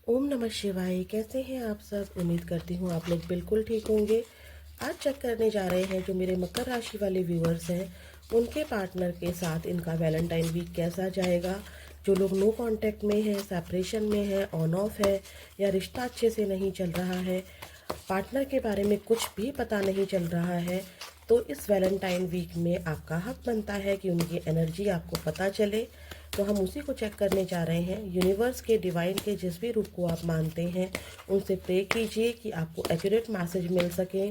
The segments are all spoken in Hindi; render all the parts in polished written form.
ओम नमः शिवाय। कैसे हैं आप सब? उम्मीद करती हूँ आप लोग बिल्कुल ठीक होंगे। आज चेक करने जा रहे हैं जो मेरे मकर राशि वाले व्यूअर्स हैं उनके पार्टनर के साथ इनका वैलेंटाइन वीक कैसा जाएगा। जो लोग नो कांटेक्ट में हैं, सेपरेशन में है, ऑन ऑफ है या रिश्ता अच्छे से नहीं चल रहा है, पार्टनर के बारे में कुछ भी पता नहीं चल रहा है, तो इस वैलेंटाइन वीक में आपका हक बनता है कि उनकी एनर्जी आपको पता चले। तो हम उसी को चेक करने जा रहे हैं। यूनिवर्स के, डिवाइन के जिस भी रूप को आप मानते हैं उनसे प्रे कीजिए कि आपको एक्यूरेट मैसेज मिल सके।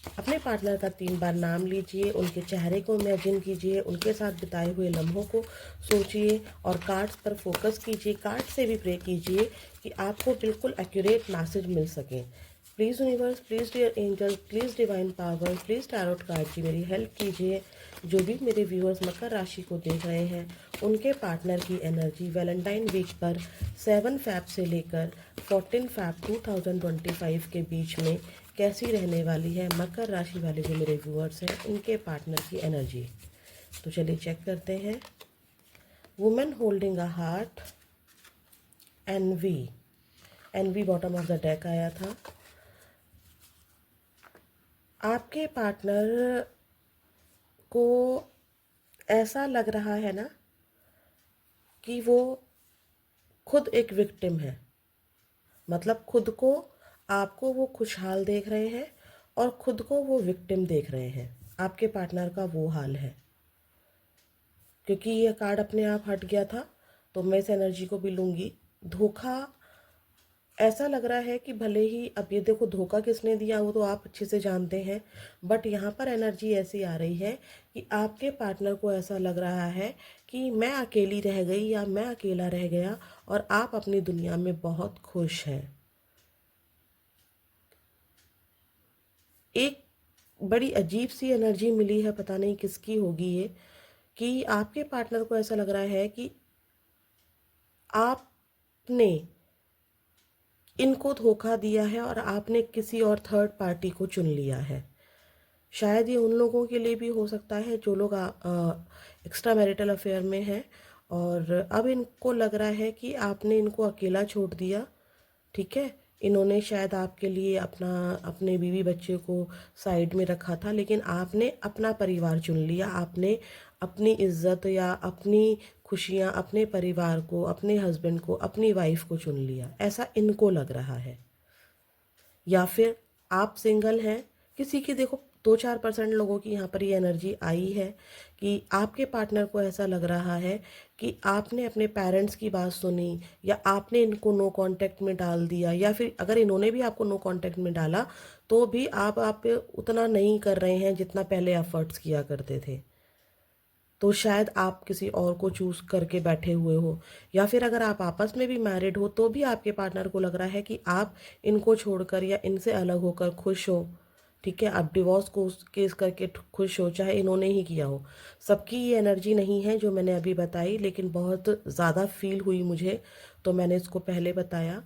अपने पार्टनर का 3 बार नाम लीजिए, उनके चेहरे को इमेजिन कीजिए, उनके साथ बिताए हुए लम्हों को सोचिए और कार्ड्स पर फोकस कीजिए। कार्ड से भी प्रे कीजिए कि आपको बिल्कुल एक्यूरेट मैसेज मिल सके। Please universe, please dear angel, please divine power, please tarot card की मेरी हेल्प कीजिए। जो भी मेरे व्यूअर्स मकर राशि को देख रहे हैं उनके पार्टनर की एनर्जी वैलेंटाइन वीक पर 7 फैब से लेकर 14 फैब 2025 के बीच में कैसी रहने वाली है। मकर राशि वाले जो मेरे व्यूअर्स हैं उनके पार्टनर की एनर्जी, तो चलिए चेक करते हैं। Women holding a heart, envy bottom of the deck आया था। आपके पार्टनर को ऐसा लग रहा है ना कि वो खुद एक विक्टिम है, मतलब खुद को, आपको वो खुशहाल देख रहे हैं और खुद को वो विक्टिम देख रहे हैं। आपके पार्टनर का वो हाल है। क्योंकि ये कार्ड अपने आप हट गया था तो मैं इस एनर्जी को भी लूँगी। धोखा, ऐसा लग रहा है कि भले ही, अब ये देखो धोखा किसने दिया वो तो आप अच्छे से जानते हैं, बट यहाँ पर एनर्जी ऐसी आ रही है कि आपके पार्टनर को ऐसा लग रहा है कि मैं अकेली रह गई या मैं अकेला रह गया और आप अपनी दुनिया में बहुत खुश हैं। एक बड़ी अजीब सी एनर्जी मिली है, पता नहीं किसकी होगी ये, कि आपके पार्टनर को ऐसा लग रहा है कि आपने इनको धोखा दिया है और आपने किसी और थर्ड पार्टी को चुन लिया है। शायद ये उन लोगों के लिए भी हो सकता है जो लोग एक्स्ट्रा मैरिटल अफेयर में हैं और अब इनको लग रहा है कि आपने इनको अकेला छोड़ दिया। ठीक है, इन्होंने शायद आपके लिए अपने बीवी बच्चे को साइड में रखा था, लेकिन आपने अपना परिवार चुन लिया। आपने अपनी इज्जत या अपनी खुशियाँ, अपने परिवार को, अपने हस्बैंड को, अपनी वाइफ को चुन लिया, ऐसा इनको लग रहा है। या फिर आप सिंगल हैं, किसी की, देखो 2-4% लोगों की यहाँ पर ये एनर्जी आई है कि आपके पार्टनर को ऐसा लग रहा है कि आपने अपने पेरेंट्स की बात सुनी या आपने इनको नो कांटेक्ट में डाल दिया, या फिर अगर इन्होंने भी आपको नो कांटेक्ट में डाला तो भी आप उतना नहीं कर रहे हैं जितना पहले एफर्ट्स किया करते थे। तो शायद आप किसी और को चूज़ करके बैठे हुए हो, या फिर अगर आप आपस में भी मैरिड हो तो भी आपके पार्टनर को लग रहा है कि आप इनको छोड़कर या इनसे अलग होकर खुश हो। ठीक है, आप डिवोर्स को केस करके खुश हो, चाहे इन्होंने ही किया हो। सबकी ये एनर्जी नहीं है जो मैंने अभी बताई, लेकिन बहुत ज़्यादा फील हुई मुझे तो मैंने इसको पहले बताया।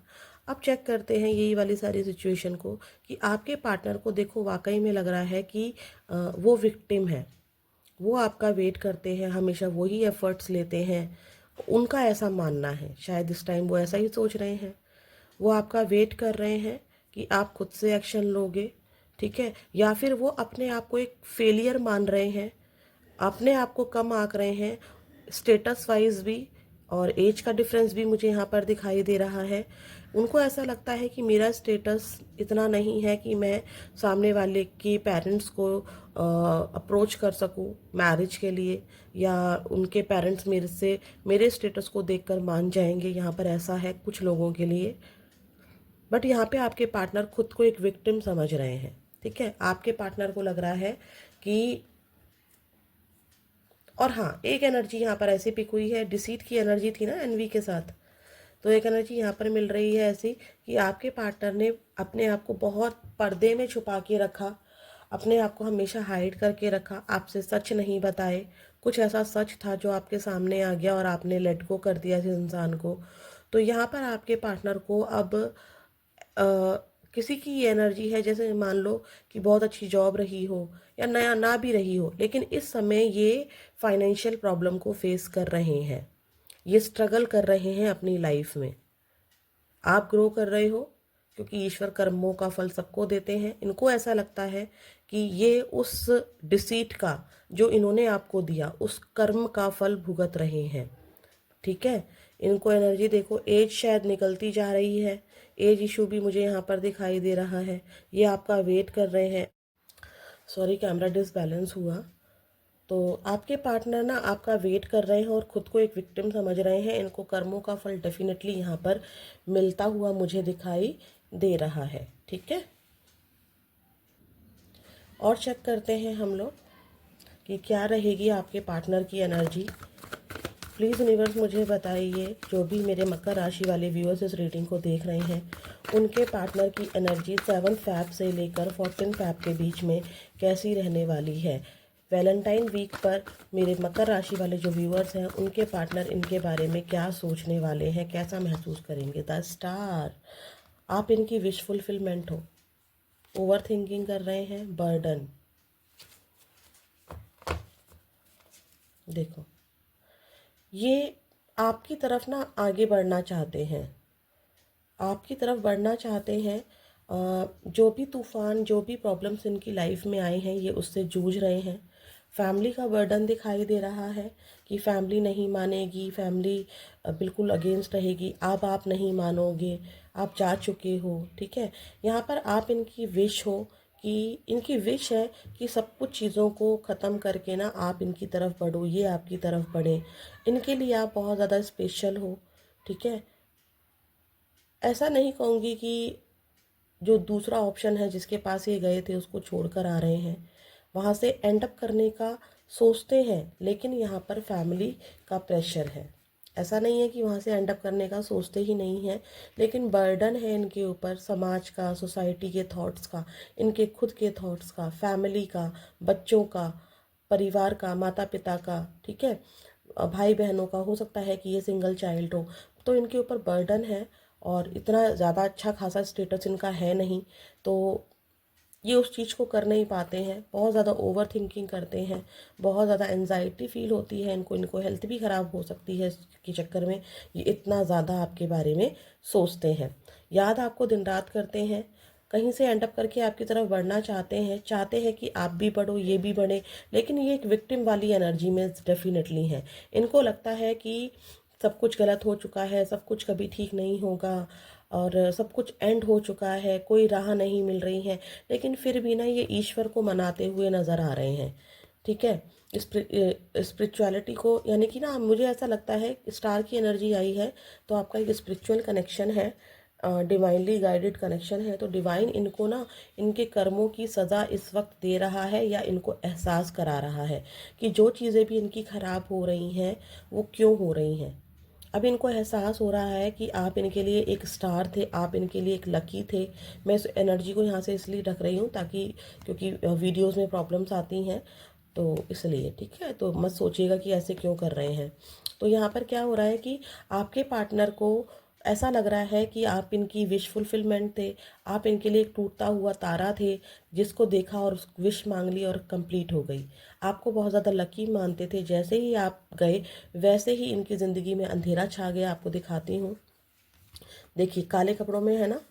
अब चेक करते हैं यही वाली सारी सिचुएशन को कि आपके पार्टनर को, देखो वाकई में लग रहा है कि वो विक्टिम है। वो आपका वेट करते हैं, हमेशा वही एफर्ट्स लेते हैं, उनका ऐसा मानना है। शायद इस टाइम वो ऐसा ही सोच रहे हैं। वो आपका वेट कर रहे हैं कि आप खुद से एक्शन लोगे। ठीक है, या फिर वो अपने आप को एक फेलियर मान रहे हैं, अपने आप को कम आंक रहे हैं, स्टेटस वाइज भी, और एज का डिफरेंस भी मुझे यहाँ पर दिखाई दे रहा है। उनको ऐसा लगता है कि मेरा स्टेटस इतना नहीं है कि मैं सामने वाले के पेरेंट्स को अप्रोच कर सकूं मैरिज के लिए, या उनके पेरेंट्स मेरे से, मेरे स्टेटस को देखकर मान जाएंगे। यहाँ पर ऐसा है कुछ लोगों के लिए। बट यहाँ पे आपके पार्टनर खुद को एक विक्टिम समझ रहे हैं। ठीक है, आपके पार्टनर को लग रहा है कि, और हाँ, एक एनर्जी यहाँ पर ऐसी पिक हुई है, डिसीट की एनर्जी थी ना एनवी के साथ, तो एक एनर्जी यहाँ पर मिल रही है ऐसी कि आपके पार्टनर ने अपने आप को बहुत पर्दे में छुपा के रखा, अपने आप को हमेशा हाइड करके रखा, आपसे सच नहीं बताए। कुछ ऐसा सच था जो आपके सामने आ गया और आपने लेट गो कर दिया इस इंसान को। तो यहाँ पर आपके पार्टनर को अब अ, किसी की ये एनर्जी है, जैसे मान लो कि बहुत अच्छी जॉब रही हो या नया ना भी रही हो, लेकिन इस समय ये फाइनेंशियल प्रॉब्लम को फेस कर रहे हैं, ये स्ट्रगल कर रहे हैं अपनी लाइफ में। आप ग्रो कर रहे हो, क्योंकि ईश्वर कर्मों का फल सबको देते हैं। इनको ऐसा लगता है कि ये उस डिसीट का, जो इन्होंने आपको दिया, उस कर्म का फल भुगत रहे हैं। ठीक है, इनको एनर्जी देखो, एज शायद निकलती जा रही है, एज इशू भी मुझे यहाँ पर दिखाई दे रहा है। ये आपका वेट कर रहे हैं। सॉरी, कैमरा डिसबैलेंस हुआ। तो आपके पार्टनर ना आपका वेट कर रहे हैं और ख़ुद को एक विक्टिम समझ रहे हैं। इनको कर्मों का फल डेफिनेटली यहाँ पर मिलता हुआ मुझे दिखाई दे रहा है। ठीक है, और चेक करते हैं हम लोग कि क्या रहेगी आपके पार्टनर की एनर्जी। प्लीज़ यूनिवर्स मुझे बताइए, जो भी मेरे मकर राशि वाले व्यूअर्स इस रीडिंग को देख रहे हैं, उनके पार्टनर की एनर्जी 7 फैब से लेकर 14 फैब के बीच में कैसी रहने वाली है। वैलेंटाइन वीक पर मेरे मकर राशि वाले जो व्यूअर्स हैं, उनके पार्टनर इनके बारे में क्या सोचने वाले हैं, कैसा महसूस करेंगे। द स्टार, आप इनकी विश फुलफिलमेंट हो, ओवर थिंकिंग कर रहे हैं, बर्डन। देखो, ये आपकी तरफ ना आगे बढ़ना चाहते हैं, आपकी तरफ बढ़ना चाहते हैं। जो भी तूफ़ान, जो भी प्रॉब्लम्स इनकी लाइफ में आए हैं, ये उससे जूझ रहे हैं। फैमिली का बर्डन दिखाई दे रहा है कि फैमिली नहीं मानेगी, फैमिली बिल्कुल अगेंस्ट रहेगी। अब आप नहीं मानोगे, आप जा चुके हो। ठीक है, यहाँ पर आप इनकी विश हो कि इनकी विश है कि सब कुछ चीज़ों को ख़त्म करके ना आप इनकी तरफ बढ़ो, ये आपकी तरफ बढ़े। इनके लिए आप बहुत ज़्यादा स्पेशल हो। ठीक है, ऐसा नहीं कहूँगी कि जो दूसरा ऑप्शन है जिसके पास ये गए थे उसको छोड़कर आ रहे हैं, वहाँ से एंड अप करने का सोचते हैं, लेकिन यहाँ पर फैमिली का प्रेशर है। ऐसा नहीं है कि वहाँ से एंड अप करने का सोचते ही नहीं हैं, लेकिन बर्डन है इनके ऊपर समाज का, सोसाइटी के थॉट्स का, इनके खुद के थॉट्स का, फैमिली का, बच्चों का, परिवार का, माता पिता का। ठीक है, भाई बहनों का, हो सकता है कि ये सिंगल चाइल्ड हो, तो इनके ऊपर बर्डन है। और इतना ज़्यादा अच्छा खासा स्टेटस इनका है नहीं, तो ये उस चीज़ को कर नहीं पाते हैं। बहुत ज़्यादा ओवर थिंकिंग करते हैं, बहुत ज़्यादा एनजाइटी फील होती है इनको, इनको हेल्थ भी ख़राब हो सकती है इसके चक्कर में। ये इतना ज़्यादा आपके बारे में सोचते हैं, याद आपको दिन रात करते हैं, कहीं से एंड अप करके आपकी तरफ बढ़ना चाहते हैं कि आप भी बढ़ो, ये भी बढ़े। लेकिन ये एक विक्टिम वाली एनर्जी में डेफिनेटली है। इनको लगता है कि सब कुछ गलत हो चुका है, सब कुछ कभी ठीक नहीं होगा, और सब कुछ एंड हो चुका है, कोई राह नहीं मिल रही है। लेकिन फिर भी ना ये ईश्वर को मनाते हुए नज़र आ रहे हैं। ठीक है, स्पिरिचुअलिटी को, यानी कि ना मुझे ऐसा लगता है स्टार की एनर्जी आई है तो आपका एक स्पिरिचुअल कनेक्शन है, डिवाइनली गाइडेड कनेक्शन है। तो डिवाइन इनको ना इनके कर्मों की सज़ा इस वक्त दे रहा है, या इनको एहसास करा रहा है कि जो चीज़ें भी इनकी ख़राब हो रही हैं वो क्यों हो रही हैं। अब इनको एहसास हो रहा है कि आप इनके लिए एक स्टार थे, आप इनके लिए एक लकी थे। मैं इस एनर्जी को यहाँ से इसलिए रख रही हूँ ताकि, क्योंकि वीडियोस में प्रॉब्लम्स आती हैं तो इसलिए। ठीक है, तो मत सोचिएगा कि ऐसे क्यों कर रहे हैं। तो यहाँ पर क्या हो रहा है कि आपके पार्टनर को ऐसा लग रहा है कि आप इनकी विश फुलफिलमेंट थे, आप इनके लिए एक टूटता हुआ तारा थे जिसको देखा और विश मांग ली और कंप्लीट हो गई। आपको बहुत ज़्यादा लकी मानते थे, जैसे ही आप गए वैसे ही इनकी ज़िंदगी में अंधेरा छा गया। आपको दिखाती हूँ, देखिए काले कपड़ों में है ना,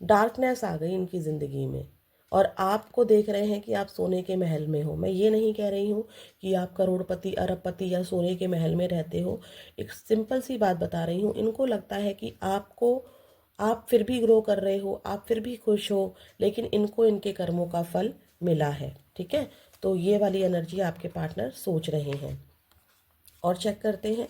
डार्कनेस आ गई इनकी ज़िंदगी में। और आपको देख रहे हैं कि आप सोने के महल में हो। मैं ये नहीं कह रही हूँ कि आप करोड़पति, अरबपति या सोने के महल में रहते हो। एक सिंपल सी बात बता रही हूँ, इनको लगता है कि आप फिर भी ग्रो कर रहे हो, आप फिर भी खुश हो, लेकिन इनको इनके कर्मों का फल मिला है। ठीक है, तो ये वाली एनर्जी आपके पार्टनर सोच रहे हैं। और चेक करते हैं,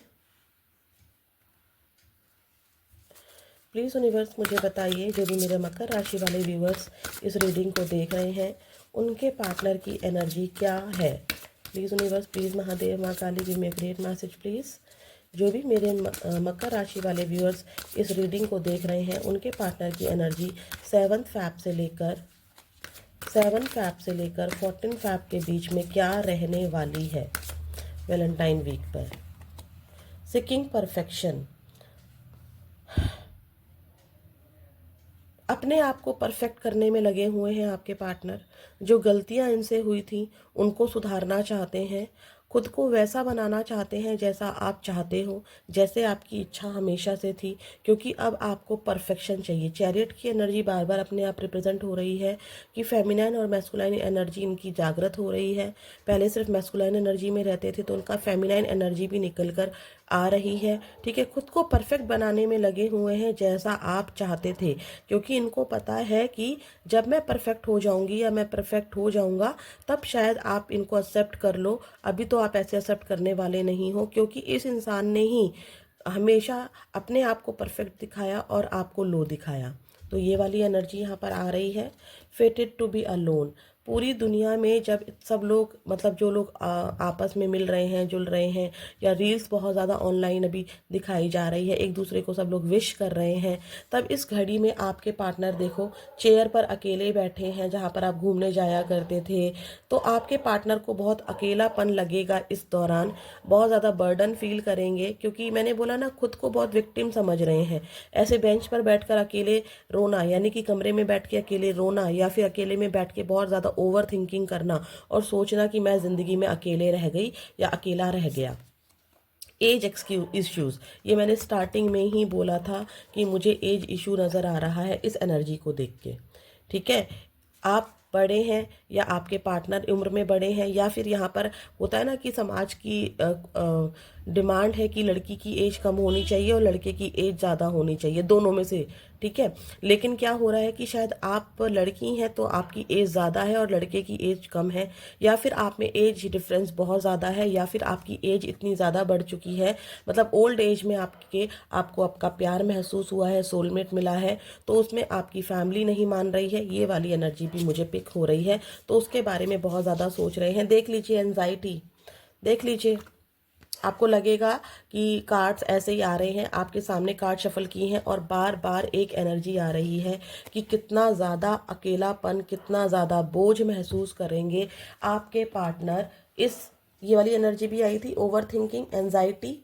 प्लीज़ यूनिवर्स मुझे बताइए, जो भी मेरे मकर राशि वाले व्यूअर्स इस रीडिंग को देख रहे हैं, उनके पार्टनर की एनर्जी क्या है। प्लीज़ यूनिवर्स, प्लीज़ महादेव, माँ Kali, give me a great message please. जो भी मेरे मकर राशि वाले व्यूअर्स इस रीडिंग को देख रहे हैं, उनके पार्टनर की एनर्जी 7 फैब से लेकर 14 फैब के बीच में क्या रहने वाली है। वैलेंटाइन वीक पर सीकिंग परफेक्शन, अपने आप को परफेक्ट करने में लगे हुए हैं आपके पार्टनर। जो गलतियां इनसे हुई थी उनको सुधारना चाहते हैं। खुद को वैसा बनाना चाहते हैं जैसा आप चाहते हो, जैसे आपकी इच्छा हमेशा से थी, क्योंकि अब आपको परफेक्शन चाहिए। चैरियट की एनर्जी बार बार अपने आप रिप्रेजेंट हो रही है कि फेमिनाइन और मैस्कुलाइन एनर्जी इनकी जागृत हो रही है। पहले सिर्फ मैस्कुलाइन एनर्जी में रहते थे तो उनका फेमिनाइन एनर्जी भी निकल कर आ रही है। ठीक है, खुद को परफेक्ट बनाने में लगे हुए हैं जैसा आप चाहते थे, क्योंकि इनको पता है कि जब मैं परफेक्ट हो जाऊंगी या मैं परफेक्ट हो जाऊंगा तब शायद आप इनको एक्सेप्ट कर लो। अभी तो आप ऐसे एक्सेप्ट करने वाले नहीं हो, क्योंकि इस इंसान ने ही हमेशा अपने आप को परफेक्ट दिखाया और आपको लो दिखाया। तो ये वाली एनर्जी यहाँ पर आ रही है। Fated to be alone. पूरी दुनिया में जब सब लोग, मतलब जो लोग आपस में मिल रहे हैं, जुल रहे हैं, या रील्स बहुत ज़्यादा ऑनलाइन अभी दिखाई जा रही है, एक दूसरे को सब लोग विश कर रहे हैं, तब इस घड़ी में आपके पार्टनर देखो चेयर पर अकेले बैठे हैं जहाँ पर आप घूमने जाया करते थे। तो आपके पार्टनर को बहुत अकेलापन लगेगा इस दौरान, बहुत ज़्यादा बर्डन फील करेंगे, क्योंकि मैंने बोला ना, खुद को बहुत विक्टिम समझ रहे हैं। ऐसे बेंच पर बैठकर अकेले रोना, यानी कि कमरे में बैठ के अकेले रोना, या फिर अकेले में बैठ के बहुत ज़्यादा ओवर थिंकिंग करना और सोचना कि मैं ज़िंदगी में अकेले रह गई या अकेला रह गया। एज इश्यूज, ये मैंने स्टार्टिंग में ही बोला था कि मुझे एज इशू नज़र आ रहा है इस एनर्जी को देख के। ठीक है, आप बड़े हैं या आपके पार्टनर उम्र में बड़े हैं, या फिर यहाँ पर होता है ना कि समाज की डिमांड है कि लड़की की एज कम होनी चाहिए और लड़के की एज ज़्यादा होनी चाहिए, दोनों में से। ठीक है, लेकिन क्या हो रहा है कि शायद आप लड़की हैं तो आपकी एज ज़्यादा है और लड़के की एज कम है, या फिर आप में एज डिफरेंस बहुत ज़्यादा है, या फिर आपकी एज इतनी ज़्यादा बढ़ चुकी है, मतलब ओल्ड एज में आपको आपका प्यार महसूस हुआ है, सोलमेट मिला है, तो उसमें आपकी फैमिली नहीं मान रही है। ये वाली एनर्जी भी मुझे पिक हो रही है, तो उसके बारे में बहुत ज़्यादा सोच रहे हैं। देख लीजिए एंजाइटी, देख लीजिए, आपको लगेगा कि कार्ड्स ऐसे ही आ रहे हैं, आपके सामने कार्ड शफल किए हैं और बार बार एक एनर्जी आ रही है कि कितना ज़्यादा अकेलापन, कितना ज़्यादा बोझ महसूस करेंगे आपके पार्टनर। ये वाली एनर्जी भी आई थी, ओवर थिंकिंग, एंजाइटी।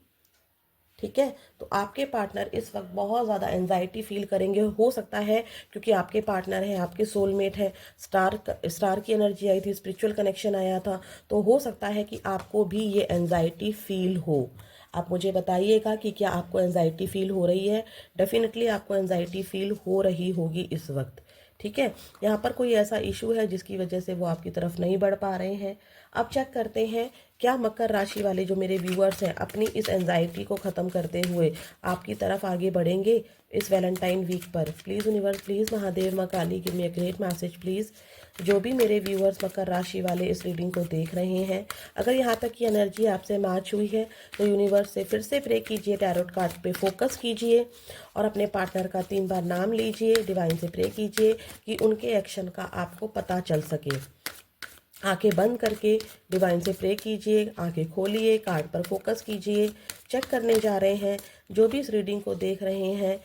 ठीक है, तो आपके पार्टनर इस वक्त बहुत ज़्यादा एंजाइटी फील करेंगे। हो सकता है क्योंकि आपके पार्टनर हैं, आपके सोलमेट है, स्टार की एनर्जी आई थी, स्पिरिचुअल कनेक्शन आया था, तो हो सकता है कि आपको भी ये एंजाइटी फील हो। आप मुझे बताइएगा कि क्या आपको एंजाइटी फील हो रही है। डेफिनेटली आपको एंजाइटी फील हो रही होगी इस वक्त। ठीक है, यहाँ पर कोई ऐसा इशू है जिसकी वजह से वो आपकी तरफ नहीं बढ़ पा रहे हैं। अब चेक करते हैं क्या मकर राशि वाले जो मेरे व्यूअर्स हैं अपनी इस एंजाइटी को ख़त्म करते हुए आपकी तरफ आगे बढ़ेंगे इस वैलेंटाइन वीक पर। प्लीज़ यूनिवर्स, प्लीज़ महादेव, माँ Kali, give me a great message please. जो भी मेरे व्यूअर्स मकर राशि वाले इस रीडिंग को देख रहे हैं, अगर यहाँ तक की एनर्जी आपसे मैच हुई है तो यूनिवर्स से फिर से प्रे कीजिए, टैरोट कार्ड पे फोकस कीजिए और अपने पार्टनर का 3 बार नाम लीजिए, डिवाइन से प्रे कीजिए कि उनके एक्शन का आपको पता चल सके। आंखें बंद करके डिवाइन से प्रे कीजिए, आंखें खोलिए, कार्ड पर फोकस कीजिए। चेक करने जा रहे हैं जो भी इस रीडिंग को देख रहे हैं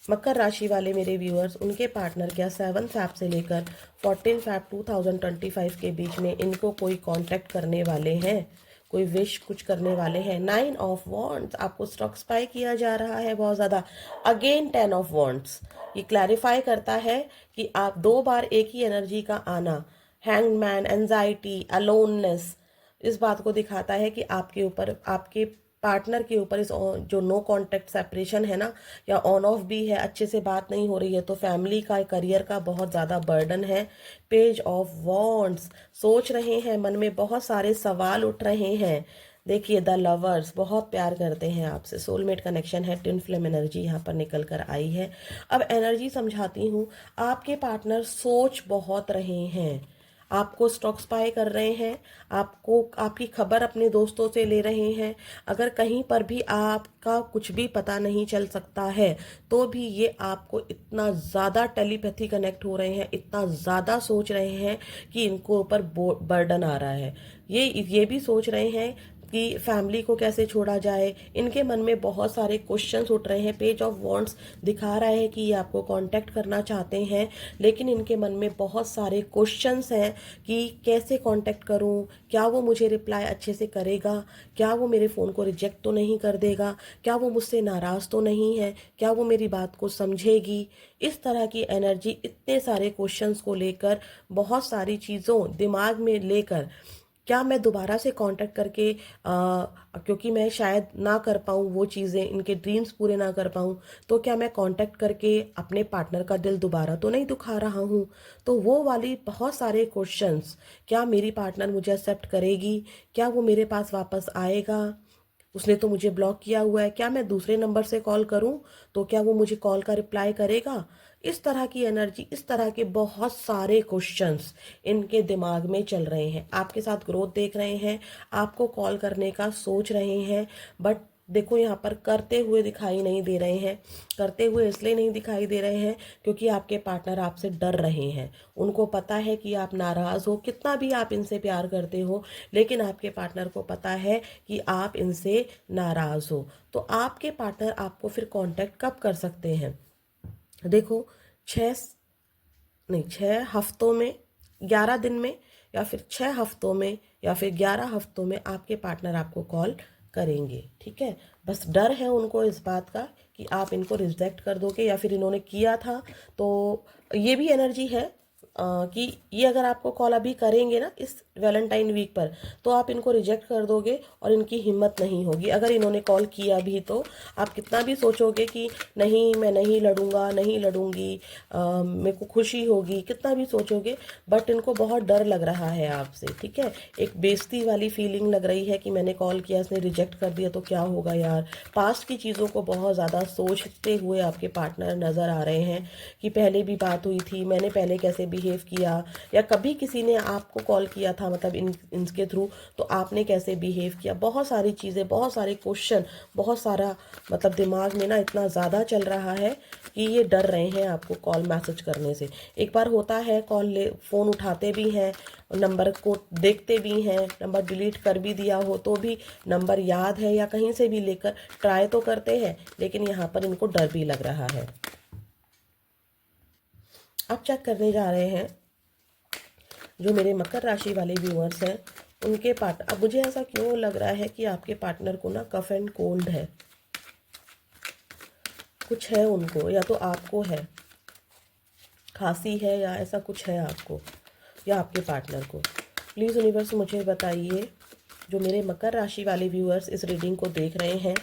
मकर राशि वाले मेरे व्यूअर्स, उनके पार्टनर क्या 7 फैब से लेकर 14 फैब 2025 के बीच में इनको कोई कांटेक्ट करने वाले हैं, कोई विश कुछ करने वाले हैं। 9 ऑफ वॉन्ड्स, आपको स्टॉक स्पाई किया जा रहा है बहुत ज़्यादा। अगेन 10 ऑफ वॉन्ड्स, ये क्लैरिफाई करता है कि आप 2 बार एक ही एनर्जी का आना, हैंगमैन, एंजाइटी, अलोननेस, इस बात को दिखाता है कि आपके ऊपर, आपके पार्टनर के ऊपर इस जो नो कांटेक्ट सेपरेशन है ना, या ऑन ऑफ भी है, अच्छे से बात नहीं हो रही है, तो फैमिली का, करियर का बहुत ज़्यादा बर्डन है। पेज ऑफ वॉन्ड्स, सोच रहे हैं, मन में बहुत सारे सवाल उठ रहे हैं। देखिए द लवर्स, बहुत प्यार करते हैं आपसे, सोलमेट कनेक्शन है, ट्विन फ्लेम एनर्जी यहाँ पर निकल कर आई है। अब एनर्जी समझाती हूँ, आपके पार्टनर सोच बहुत रहे हैं, आपको स्टॉक स्पाई कर रहे हैं, आपको, आपकी खबर अपने दोस्तों से ले रहे हैं। अगर कहीं पर भी आपका कुछ भी पता नहीं चल सकता है तो भी ये आपको इतना ज़्यादा टेलीपैथी कनेक्ट हो रहे हैं, इतना ज़्यादा सोच रहे हैं कि इनको ऊपर बर्डन आ रहा है। ये भी सोच रहे हैं कि फैमिली को कैसे छोड़ा जाए। इनके मन में बहुत सारे क्वेश्चंस उठ रहे हैं। पेज ऑफ वॉन्ड्स दिखा रहा है कि ये आपको कांटेक्ट करना चाहते हैं, लेकिन इनके मन में बहुत सारे क्वेश्चंस हैं कि कैसे कांटेक्ट करूं, क्या वो मुझे रिप्लाई अच्छे से करेगा, क्या वो मेरे फ़ोन को रिजेक्ट तो नहीं कर देगा, क्या वो मुझसे नाराज़ तो नहीं है, क्या वो मेरी बात को समझेगी। इस तरह की एनर्जी, इतने सारे क्वेश्चंस को लेकर, बहुत सारी चीज़ों दिमाग में लेकर क्या मैं दोबारा से कांटेक्ट करके क्योंकि मैं शायद ना कर पाऊँ वो चीज़ें, इनके ड्रीम्स पूरे ना कर पाऊँ, तो क्या मैं कांटेक्ट करके अपने पार्टनर का दिल दोबारा तो नहीं दुखा रहा हूँ? तो वो वाली बहुत सारे क्वेश्चंस, क्या मेरी पार्टनर मुझे एक्सेप्ट करेगी? क्या वो मेरे पास वापस आएगा? उसने तो मुझे ब्लॉक किया हुआ है, क्या मैं दूसरे नंबर से कॉल करूं तो क्या वो मुझे कॉल का रिप्लाई करेगा? इस तरह की एनर्जी, इस तरह के बहुत सारे क्वेश्चंस इनके दिमाग में चल रहे हैं। आपके साथ ग्रोथ देख रहे हैं, आपको कॉल करने का सोच रहे हैं, बट देखो यहाँ पर करते हुए दिखाई नहीं दे रहे हैं। करते हुए इसलिए नहीं दिखाई दे रहे हैं क्योंकि आपके पार्टनर आपसे डर रहे हैं। उनको पता है कि आप नाराज़ हो, कितना भी आप इनसे प्यार करते हो, लेकिन आपके पार्टनर को पता है कि आप इनसे नाराज़ हो। तो आपके पार्टनर आपको फिर कांटेक्ट कब कर सकते हैं? देखो, छः नहीं, 6 हफ्तों में, 11 दिन में, या फिर 6 हफ्तों में, या फिर 11 हफ्तों में आपके पार्टनर आपको कॉल करेंगे। ठीक है, बस डर है उनको इस बात का कि आप इनको रिजेक्ट कर दोगे, या फिर इन्होंने किया था तो ये भी एनर्जी है कि ये अगर आपको कॉल अभी करेंगे ना इस वैलेंटाइन वीक पर, तो आप इनको रिजेक्ट कर दोगे और इनकी हिम्मत नहीं होगी। अगर इन्होंने कॉल किया भी तो आप कितना भी सोचोगे कि नहीं, मैं नहीं लड़ूंगा, नहीं लड़ूंगी, मेरे को खुशी होगी, कितना भी सोचोगे, बट इनको बहुत डर लग रहा है आपसे। ठीक है, एक बेइज्जती वाली फीलिंग लग रही है कि मैंने कॉल किया, इसने रिजेक्ट कर दिया तो क्या होगा यार। पास्ट की चीज़ों को बहुत ज़्यादा सोचते हुए आपके पार्टनर नज़र आ रहे हैं कि पहले भी बात हुई थी, मैंने पहले कैसे बिहेव किया, या कभी किसी ने आपको कॉल किया था मतलब इनके थ्रू, तो आपने कैसे बिहेव किया। बहुत सारी चीज़ें, बहुत सारे क्वेश्चन, बहुत सारा मतलब दिमाग में ना इतना ज़्यादा चल रहा है कि ये डर रहे हैं आपको कॉल मैसेज करने से। एक बार होता है कॉल ले, फ़ोन उठाते भी हैं, नंबर को देखते भी हैं, नंबर डिलीट कर भी दिया हो तो भी नंबर याद है या कहीं से भी लेकर ट्राई तो करते हैं, लेकिन यहाँ पर इनको डर भी लग रहा है। अब चेक करने जा रहे हैं जो मेरे मकर राशि वाले व्यूअर्स हैं, उनके पार्टनर, अब मुझे ऐसा क्यों लग रहा है कि आपके पार्टनर को ना कफ एंड कोल्ड है, कुछ है उनको, या तो आपको है, खांसी है या ऐसा कुछ है आपको या आपके पार्टनर को। प्लीज़ यूनिवर्स मुझे बताइए, जो मेरे मकर राशि वाले व्यूअर्स इस रीडिंग को देख रहे हैं,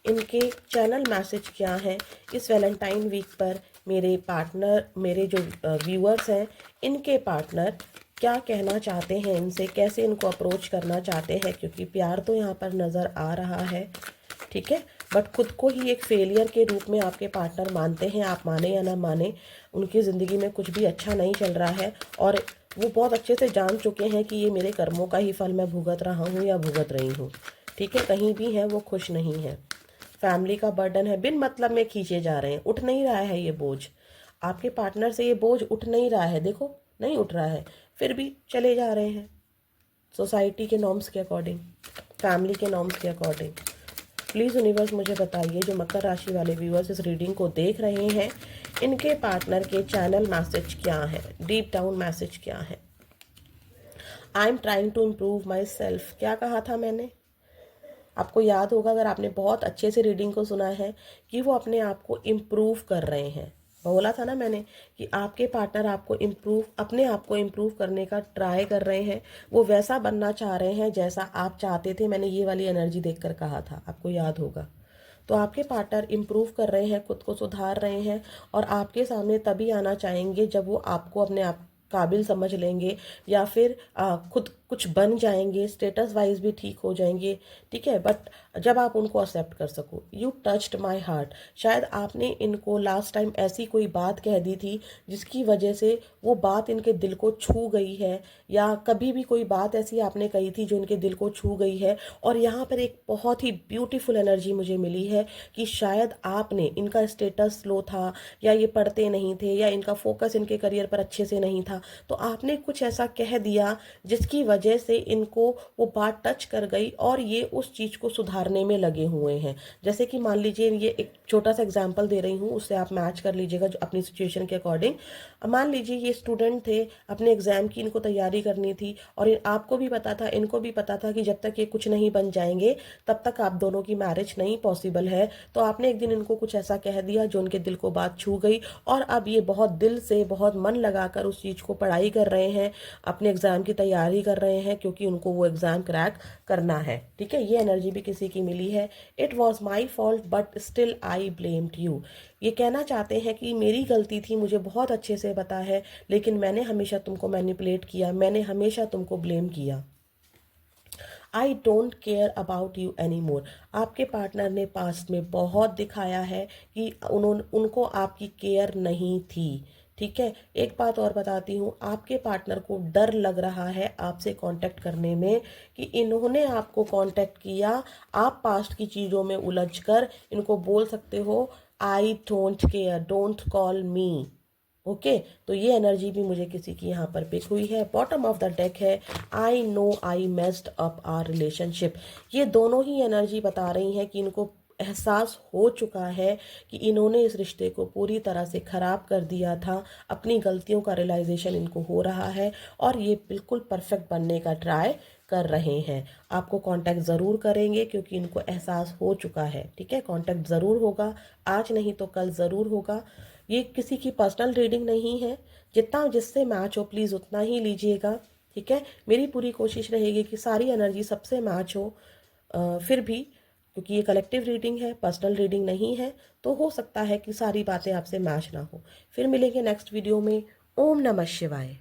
इनके चैनल मैसेज क्या है इस वैलेंटाइन वीक पर। मेरे पार्टनर, मेरे जो व्यूअर्स हैं, इनके पार्टनर क्या कहना चाहते हैं इनसे, कैसे इनको अप्रोच करना चाहते हैं, क्योंकि प्यार तो यहाँ पर नज़र आ रहा है। ठीक है, बट खुद को ही एक फेलियर के रूप में आपके पार्टनर मानते हैं, आप माने या ना माने, उनकी ज़िंदगी में कुछ भी अच्छा नहीं चल रहा है, और वो बहुत अच्छे से जान चुके हैं कि ये मेरे कर्मों का ही फल मैं भुगत रहा हूँ या भुगत रही हूँ। ठीक है, कहीं भी है वो खुश नहीं है। फैमिली का बर्डन है, बिन मतलब में खींचे जा रहे हैं, उठ नहीं रहा है ये बोझ। आपके पार्टनर से ये बोझ उठ नहीं रहा है, देखो नहीं उठ रहा है, फिर भी चले जा रहे हैं सोसाइटी के नॉर्म्स के अकॉर्डिंग, फैमिली के नॉर्म्स के अकॉर्डिंग। प्लीज़ यूनिवर्स मुझे बताइए, जो मकर राशि वाले व्यूअर्स इस रीडिंग को देख रहे हैं, इनके पार्टनर के चैनल मैसेज क्या है, डीप डाउन मैसेज क्या है। I am trying to improve my self, क्या कहा था मैंने? आपको याद होगा अगर आपने बहुत अच्छे से रीडिंग को सुना है, कि वो अपने आप को इम्प्रूव कर रहे हैं। बोला था ना मैंने कि आपके पार्टनर आपको इम्प्रूव, अपने आप को इम्प्रूव करने का ट्राई कर रहे हैं, वो वैसा बनना चाह रहे हैं जैसा आप चाहते थे। मैंने ये वाली एनर्जी देखकर कहा था, आपको याद होगा। तो आपके पार्टनर इम्प्रूव कर रहे हैं, खुद को सुधार रहे हैं, और आपके सामने तभी आना चाहेंगे जब वो आपको अपने आप काबिल समझ लेंगे, या फिर खुद कुछ बन जाएंगे, स्टेटस वाइज भी ठीक हो जाएंगे। ठीक है, बट जब आप उनको एक्सेप्ट कर सको। यू टच्ड माई हार्ट, शायद आपने इनको लास्ट टाइम ऐसी कोई बात कह दी थी जिसकी वजह से वो बात इनके दिल को छू गई है, या कभी भी कोई बात ऐसी आपने कही थी जो इनके दिल को छू गई है। और यहाँ पर एक बहुत ही ब्यूटीफुल एनर्जी मुझे मिली है कि शायद आपने, इनका स्टेटस लो था, या ये पढ़ते नहीं थे, या इनका फोकस इनके करियर पर अच्छे से नहीं था, तो आपने कुछ ऐसा कह दिया जिसकी वजह से इनको वो बात टच कर गई, और ये उस चीज़ को सुधारने में लगे हुए हैं। जैसे कि मान लीजिए, ये एक छोटा सा एग्जांपल दे रही हूँ, उससे आप मैच कर लीजिएगा जो अपनी सिचुएशन के अकॉर्डिंग। मान लीजिए ये स्टूडेंट थे, अपने एग्जाम की इनको तैयारी करनी थी, और आपको भी पता था, इनको भी पता था कि जब तक ये कुछ नहीं बन जाएंगे तब तक आप दोनों की मैरिज नहीं पॉसिबल है। तो आपने एक दिन इनको कुछ ऐसा कह दिया जो उनके दिल को बात छू गई, और अब ये बहुत दिल से, बहुत मन लगाकर उस चीज़ को पढ़ाई कर रहे हैं, अपने एग्ज़ाम की तैयारी कर रहे रहे हैं क्योंकि उनको वो एग्ज़ाम क्रैक करना है। ठीक है, ये एनर्जी भी किसी की मिली है। It was my fault but still I blamed you. ये कहना चाहते हैं कि मेरी गलती थी, मुझे बहुत अच्छे से पता है, लेकिन मैंने हमेशा तुमको मैनिपुलेट किया, मैंने हमेशा तुमको ब्लेम किया। I don't care about you any more. आपके पार्टनर ने पास्ट में बहुत दिखाया है कि उनको आपकी केयर नहीं थी। ठीक है, एक बात और बताती हूँ, आपके पार्टनर को डर लग रहा है आपसे कांटेक्ट करने में कि इन्होंने आपको कांटेक्ट किया। आप पास्ट की चीज़ों में उलझकर इनको बोल सकते हो I don't care, don't call me. Okay, तो ये एनर्जी भी मुझे किसी की यहाँ पर पिक हुई है। बॉटम ऑफ द डेक है I know I messed up our relationship. ये दोनों ही एनर्जी बता रही हैं कि इनको एहसास हो चुका है कि इन्होंने इस रिश्ते को पूरी तरह से ख़राब कर दिया था। अपनी गलतियों का रियलाइजेशन इनको हो रहा है और ये बिल्कुल परफेक्ट बनने का ट्राई कर रहे हैं। आपको कांटेक्ट ज़रूर करेंगे क्योंकि इनको एहसास हो चुका है। ठीक है, कांटेक्ट ज़रूर होगा, आज नहीं तो कल ज़रूर होगा। ये किसी की पर्सनल रीडिंग नहीं है, जितना जिससे मैच हो प्लीज़ उतना ही लीजिएगा। ठीक है, मेरी पूरी कोशिश रहेगी कि सारी एनर्जी सबसे मैच हो। फिर भी क्योंकि ये कलेक्टिव रीडिंग है, पर्सनल रीडिंग नहीं है, तो हो सकता है कि सारी बातें आपसे मैच ना हो। फिर मिलेंगे नेक्स्ट वीडियो में। ओम नमः शिवाय।